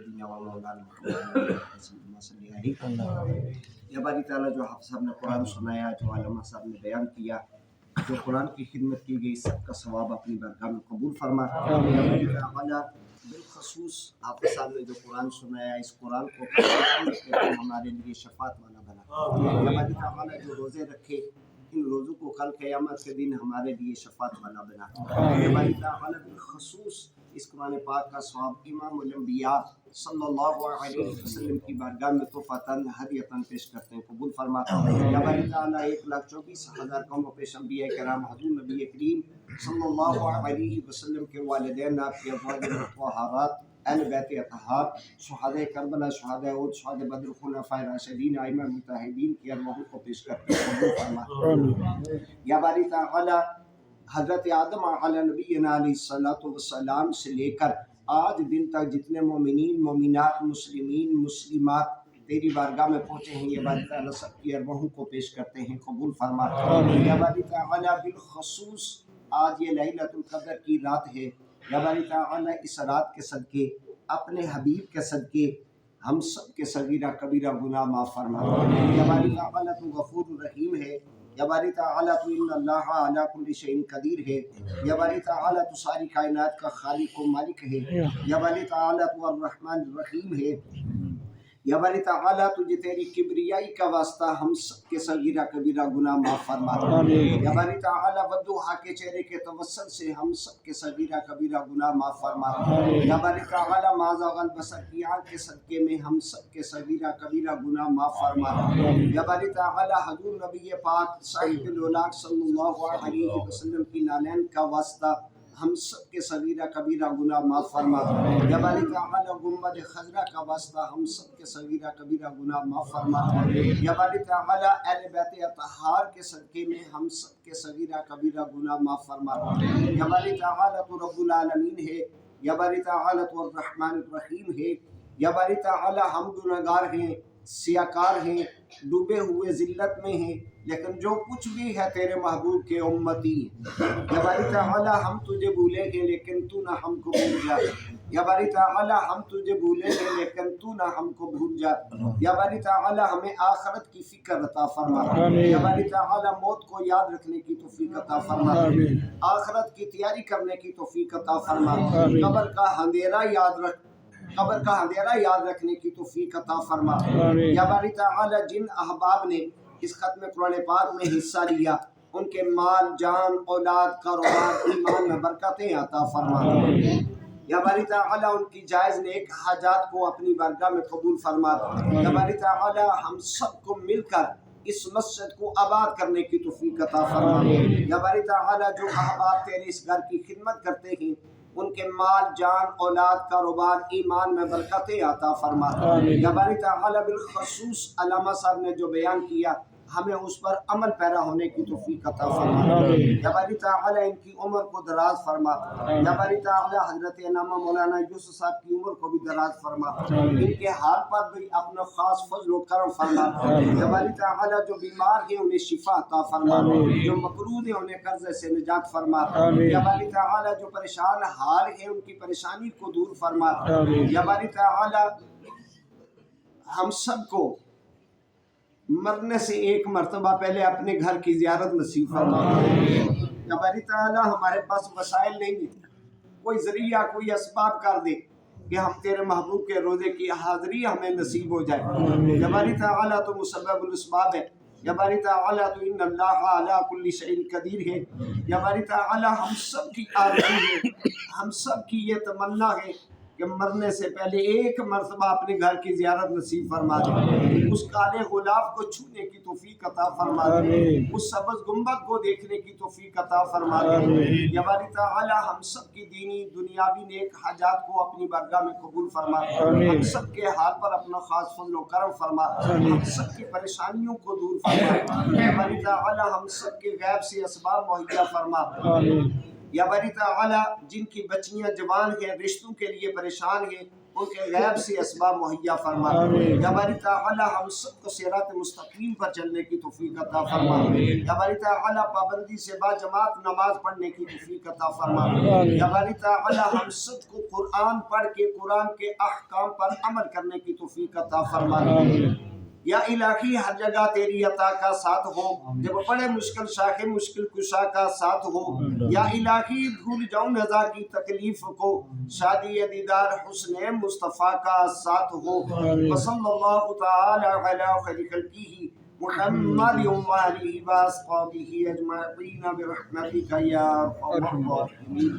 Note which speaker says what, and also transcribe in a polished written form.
Speaker 1: سیدنا و مولانا یا باری تعالیٰ جو حافظ صاحب نے قرآن سنایا، جو علامہ صاحب نے بیان کیا، جو قرآن کی خدمت کی گئی، سب کا ثواب اپنی بارگاہ میں قبول فرما۔ یا باری تعالیٰ بالخصوص حافظ صاحب نے جو قرآن سنایا، اس قرآن کو ہمارے لیے شفاعت والا بنا۔ یا باری تعالیٰ جو روزے رکھے، ان روزوں کو کل قیامت کے دن ہمارے لیے شفاعت والا بنا۔ یا باری تعالیٰ بالخصوص اس قرآن پاک کا ثواب امام الانبیاء صلی اللہ علیہ وسلم کی بارگاہ میں تحفۃً ہدیۃً پیش کرتے ہیں، قبول فرما۔ یا باری تعالیٰ 1,24,000 قوم و پیش انبیاء کرام حضور نبی کریم صلی اللہ علیہ وسلم کے والدین، آپ کی ازواج مطہرات، اہل بیت اطہار، شہدائے کربلا، شہدائے احد، شہدائے بدر، خلفائے راشدین، ائمہ مجتہدین کی ارواحوں کو پیش کرتے ہیں، قبول فرما۔ یا باری تعالیٰ حضرت آدم علیہ نبینا علیہ الصلوۃ والسلام سے لے کر آج دن تک جتنے مومنین، مومنات، مسلمین، مسلمات تیری بارگاہ میں پہنچے ہیں، یہ باری تعالیٰ سب کی ارواحوں کو پیش کرتے ہیں، قبول فرما۔ یا باری تعالیٰ بالخصوص آج یہ لیلۃ القدر کی رات ہے، یا باری تعالیٰ اس رات کے صدقے، اپنے حبیب کے صدقے ہم سب کے صغیرہ کبیرہ گناہ معاف فرما۔ یا باری تعالیٰ تو غفور الرحیم ہے، یا باری تعالیٰ تو ان اللہ علی کل شیء قدیر ہے، یا باری تعالیٰ تو ساری کائنات کا خالق و مالک ہے، یا باری تعالیٰ تو الرحمن الرحیم ہے، یا باری تعالیٰ تجھے تیری کبریائی کا واسطہ ہم سب کے صغیرہ کبیرہ گناہ معاف فرما۔ یا باری تعالیٰ والضحیٰ کے چہرے کے توسل سے ہم سب کے صغیرہ کبیرہ گناہ معاف فرما۔ یا باری تعالیٰ ما زاغ البصر کی آنکھ کے صدقے میں ہم سب کے صغیرہ کبیرہ گناہ معاف فرما۔ یا باری تعالیٰ حضور نبی پاک صاحب الاولاق صلی اللہ علیہ وسلم کی نالین کا واسطہ ہم سب کے صغیرہ کبیرہ گناہ معاف فرما۔ یا باری تعالیٰ گنبد خضرا کا واسطہ ہم سب کے صغیرہ کبیرہ گناہ معاف فرما۔ یا باری تعالیٰ اہل بیت اطہار کے صدقے میں ہم سب کے صغیرہ کبیرہ گناہ معاف فرما۔ یا باری تعالیٰ تو رب العالمین ہے، یا باری تعالیٰ تو الرحمن الرحیم ہے، یا باری تعالیٰ ہم گنہگار ہیں، سیاکار ہیں، ڈوبے ہوئے ذلت میں ہیں، لیکن جو کچھ بھی ہے تیرے محبوب کے امتی ہیں۔ یا باری تعالیٰ ہم تجھے بھولیں گے لیکن تو نہ ہم کو بھول جا۔ یا باری تعالیٰ ہم تجھے بھولیں گے لیکن تو نہ ہم کو بھول جا۔ یا باری تعالیٰ ہمیں آخرت کی فکر عطا فرما۔ یا باری تعالیٰ موت کو یاد رکھنے کی توفیق عطا فرما، آخرت کی تیاری کرنے کی توفیق عطا فرما، قبر کا اندھیرا یاد رکھنے کی توفیق عطا فرما۔ یا باری تعالیٰ جن احباب نے اس ختم قرآن پاک میں حصہ لیا، ان کے مال، جان، اولاد، کاروبار، ایمان میں برکتیں عطا فرما۔ یا باری تعالیٰ ان کی جائز نیک حاجات کو اپنی بارگاہ میں قبول فرما۔ یا باری تعالیٰ ہم سب کو مل کر اس مسجد کو آباد کرنے کی توفیق عطا فرما۔ یا باری تعالیٰ جو احباب تیرے اس گھر کی خدمت کرتے ہیں، ان کے مال، جان، اولاد، کاروبار، ایمان میں برکتیں عطا فرما۔ یا باری تعالیٰ بالخصوص علامہ صاحب نے جو بیان کیا، ہمیں اس پر عمل پیرا ہونے کی توفیق عطا فرما۔ یا باری تعالیٰ ان کی عمر کو دراز فرما۔ یا باری تعالیٰ حضرت علامہ مولانا یوسف صاحب کی عمر کو بھی دراز فرما، ان کے حال پر بھی اپنا خاص فضل و کرم فرما۔ یا باری تعالیٰ جو بیمار ہیں انہیں شفا عطا فرما، جو مقروض ہیں انہیں قرض سے نجات فرما۔ یا باری تعالیٰ جو پریشان حال ہیں ان کی پریشانی کو دور فرما۔ یا باری تعالیٰ ہم سب کو مرنے سے ایک مرتبہ پہلے اپنے گھر کی زیارت نصیب فرما۔ یا باری تعالیٰ ہمارے پاس وسائل نہیں ہیں، کوئی ذریعہ، کوئی اسباب کر دے کہ ہم تیرے محبوب کے روزے کی حاضری ہمیں نصیب ہو جائے۔ یا باری تعالیٰ تو مسبب الاسباب ہے، یا باری تعالیٰ تو ان اللہ علی کل شیء قدیر ہے۔ یا باری تعالیٰ ہم سب کی آرزو ہے، ہم سب کی یہ تمنا ہے کہ مرنے سے پہلے ایک مرتبہ اپنے گھر کی زیارت نصیب فرما دے، اس کالے غلاف کو چھونے کی توفیق عطا فرما دے، اس سبز گنبد کو دیکھنے کی توفیق عطا فرما دے۔ یا باری تعالیٰ ہم سب کی دینی دنیاوی نیک حاجات کو اپنی بارگاہ میں قبول فرما، ہم سب کے حال پر اپنا خاص فضل و کرم فرما، ہم سب کی پریشانیوں کو دور فرما۔ یا باری تعالیٰ ہم سب کے غیب سے اسباب مہیا فرما۔ یا باری تعالیٰ جن کی بچیاں جوان ہیں، رشتوں کے لیے پریشان ہیں، ان کے غیب سے اسباب مہیا فرما یا باری تعالی ہم سب کو صراط مستقیم پر چلنے کی توفیق عطا فرما یا باری تعالی پابندی سے با جماعت نماز پڑھنے کی توفیق عطا فرما یا باری تعالی ہم سب کو قرآن پڑھ کے قرآن کے احکام پر عمل کرنے کی توفیق عطا فرما یا الہی ہر جگہ تیری عطا کا ساتھ ہو جب بڑے مشکل شاخ مشکل کشا کا ساتھ ہو یا الہی بھول جاؤں نزا کی تکلیف کو شادی دیدار حسن مصطفیٰ کا ساتھ ہو وصلی اللہ تعالی علی خیر خلقہ محمد وآلہ وصحبہ اجمعین برحمتک یا ارحم الراحمین.